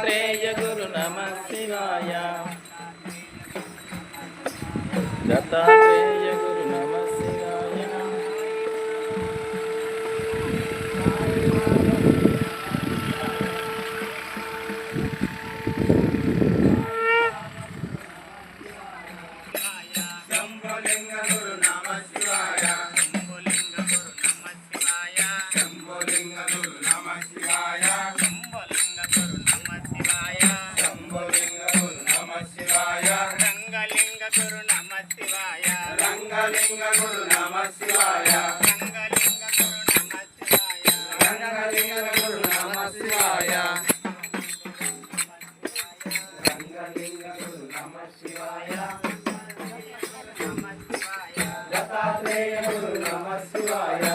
దత్తాత్రేయ గురు నమ శివాయ దత్తాత్రేయ గురు నమ శివాయ శంభోలింగ గురు నమ శివాయ శంభోలింగ గురు నమ శివాయ శంభోలింగ గురు నమ శివాయ శంభోలింగ గురు నమ శివాయ శంభోలింగ గురు నమ శివాయ రంగలింగ గురు నమ శివాయ రంగలింగ గురు నమ శివాయ రంగలింగ గురు నమ శివాయ రంగలింగ గురు నమ శివాయ దత్తాత్రేయ గురు నమ శివాయ